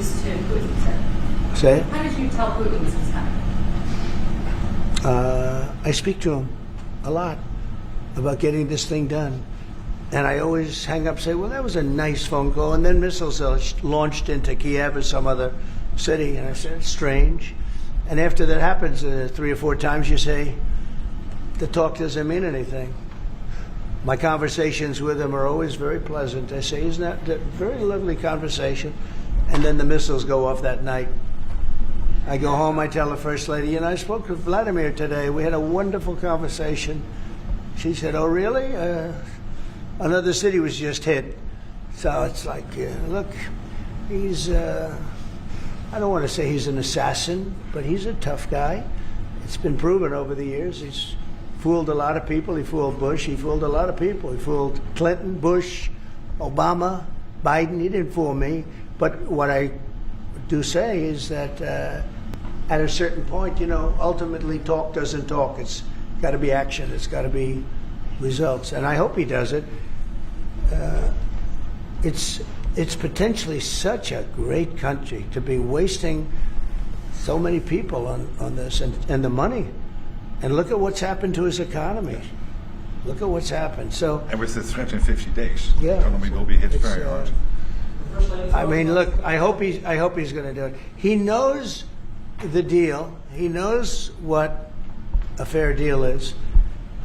news to Putin, sir? Say it? How did you tell Putin this was happening? I speak to him a lot about getting this thing done. And I always hang up and say, well, that was a nice phone call. And then missiles are launched into Kiev or some other city. And I said, it's strange. And after that happens 3 or 4 times, you say, the talk doesn't mean anything. My conversations with him are always very pleasant. I say, isn't that a very lovely conversation? And then the missiles go off that night. I go home, I tell the First Lady, I spoke to Vladimir today. We had a wonderful conversation. She said, oh, really? Another city was just hit. So it's like, look, he's, I don't want to say he's an assassin, but he's a tough guy. It's been proven over the years. He's fooled a lot of people. He fooled Bush. He fooled a lot of people. He fooled Clinton, Bush, Obama, Biden. He didn't fool me. But what I do say is that at a certain point, ultimately talk doesn't talk. It's got to be action. It's got to be results. And I hope he does it. It's potentially such a great country to be wasting so many people on this and the money. And look at what's happened to his economy. Look at what's happened. So, and with the threat in 50 days, yeah, the economy will be hit very hard. I mean, look, I hope he's going to do it. He knows the deal. He knows what a fair deal is.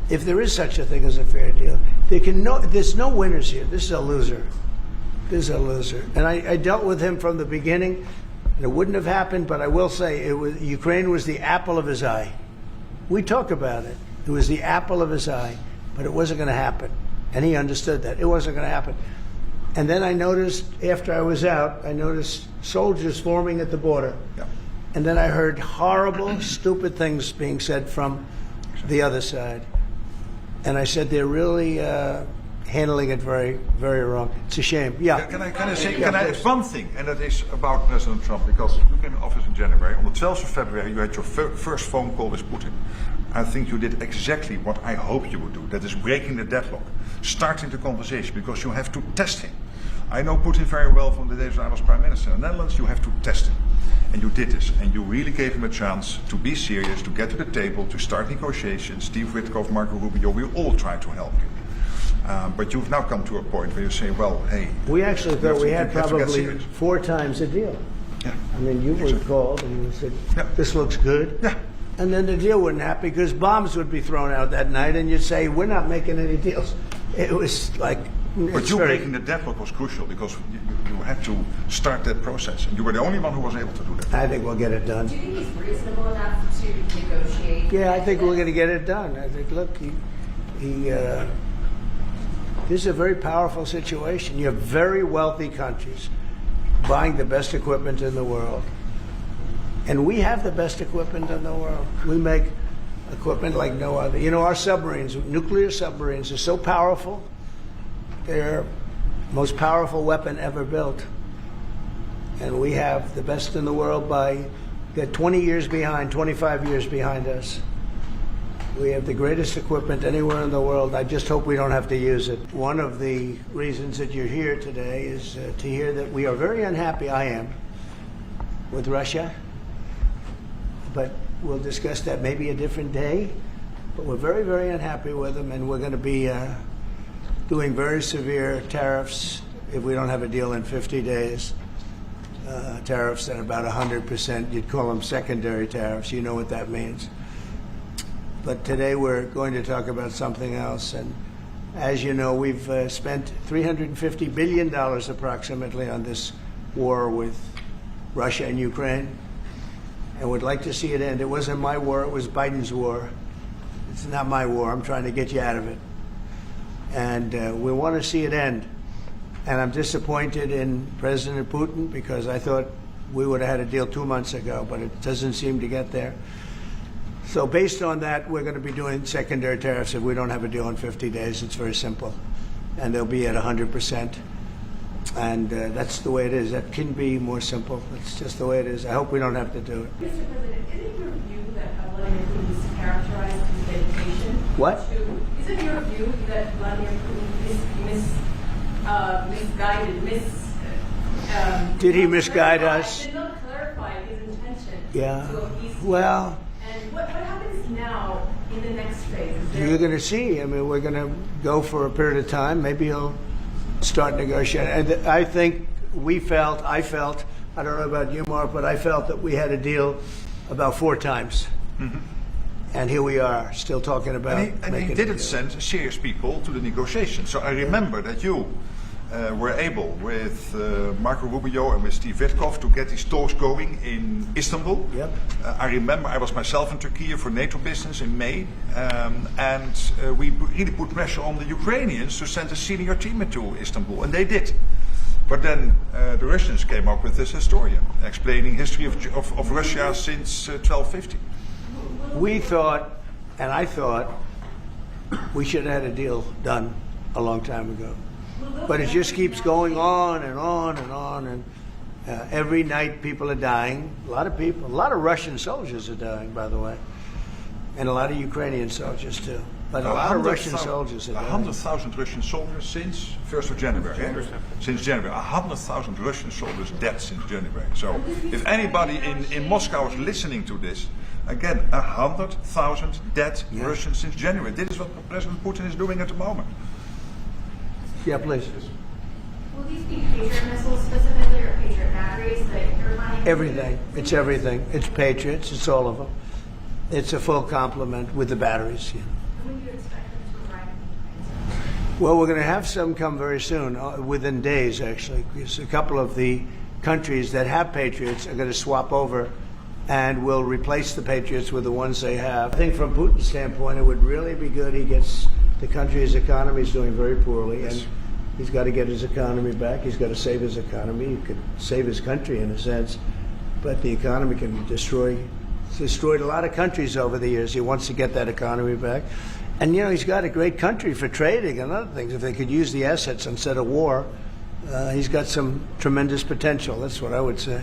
If there is such a thing as a fair deal, there's no winners here. This is a loser. This is a loser. And I dealt with him from the beginning. It wouldn't have happened, but I will say Ukraine was the apple of his eye. We talk about it. It was the apple of his eye, but it wasn't going to happen. And he understood that. It wasn't going to happen. And then I noticed, after I was out, I noticed soldiers forming at the border. Yeah. And then I heard horrible, stupid things being said from the other side. And I said, they're really handling it very, very wrong. It's a shame. Yeah. Can I add one thing, and that is about President Trump, because you came in office in January. On the 12th of February, you had your first phone call with Putin. I think you did exactly what I hope you would do. That is breaking the deadlock, starting the conversation, because you have to test him. I know Putin very well from the days when I was Prime Minister in the Netherlands. You have to test him. And you did this, and you really gave him a chance to be serious, to get to the table, to start negotiations. Steve Witkoff, Marco Rubio, we all tried to help you. But you've now come to a point where you say, well, hey... We actually thought we had probably 4 times a deal. Yeah. I mean, you were called and you said, this looks good. Yeah. And then the deal wouldn't happen because bombs would be thrown out that night and you'd say, we're not making any deals. It was like... But you breaking the deadlock was crucial because you had to start that process. And you were the only one who was able to do that. I think we'll get it done. Do you think he's reasonable enough to negotiate? Yeah, I think we're going to get it done. I think, look, this is a very powerful situation. You have very wealthy countries buying the best equipment in the world. And we have the best equipment in the world. We make equipment like no other. Our submarines, nuclear submarines, are so powerful. They're the most powerful weapon ever built. And we have the best in the world they're 20 years behind, 25 years behind us. We have the greatest equipment anywhere in the world. I just hope we don't have to use it. One of the reasons that you're here today is to hear that we are very unhappy, I am, with Russia. But we'll discuss that maybe a different day. But we're very, very unhappy with them, and we're going to be doing very severe tariffs if we don't have a deal in 50 days. Tariffs at about 100%. You'd call them secondary tariffs. You know what that means. But today we're going to talk about something else. And as you know, we've spent $350 billion approximately on this war with Russia and Ukraine. And would like to see it end. It wasn't my war, it was Biden's war. It's not my war. I'm trying to get you out of it. And we want to see it end. And I'm disappointed in President Putin because I thought we would have had a deal 2 months ago, but it doesn't seem to get there. So based on that, we're going to be doing secondary tariffs if we don't have a deal in 50 days. It's very simple. And they'll be at 100%. And that's the way it is. That can be more simple. It's just the way it is. I hope we don't have to do it. Mr. President, is it your view that Vladimir Putin mischaracterized his dedication? What? Is it your view that Vladimir Putin misguided, Did he misguide us? Did not clarify his intention Yeah. to appease. Well, And what happens now in the next phase? Is there- you're going to see. I mean, we're going to go for a period of time. Maybe he'll start negotiating. And I think I felt, I don't know about you, Mark, but I felt that we had a deal about 4 times. And here we are, still talking about And he making a didn't deal. send serious people to the negotiations. So I remember that you were able, with Marco Rubio and with Steve Witkoff, to get these talks going in Istanbul. Yep. I remember I was myself in Turkey for NATO business in May, and we really put pressure on the Ukrainians to send a senior team into Istanbul, and they did. But then the Russians came up with this historian explaining history of Russia since 1250. We thought, and I thought, we should have had a deal done a long time ago. But it just keeps going on and on and on. And every night people are dying. A lot of people, a lot of Russian soldiers are dying, by the way. And a lot of Ukrainian soldiers, too. But a lot of Russian soldiers are dying. 100,000 Russian soldiers since 1st of January. Since January. 100,000 Russian soldiers dead since January. So if anybody in Moscow is listening to this, again, 100,000 dead Russians since January. This is what President Putin is doing at the moment. Yeah, please. Will these be Patriot missiles specifically or Patriot batteries that you're planning? Everything. It's everything. It's Patriots. It's all of them. It's a full complement with the batteries. Yeah. When do you expect them to arrive in Ukraine? Well, we're going to have some come very soon, within days, actually. Because a couple of the countries that have Patriots are going to swap over and will replace the Patriots with the ones they have. I think from Putin's standpoint, it would really be good. He gets the country, his economy is doing very poorly, and he's got to get his economy back. He's got to save his economy. He could save his country in a sense, but the economy can be destroyed. He's destroyed a lot of countries over the years. He wants to get that economy back. And, you know, he's got a great country for trading and other things. If they could use the assets instead of war, he's got some tremendous potential. That's what I would say.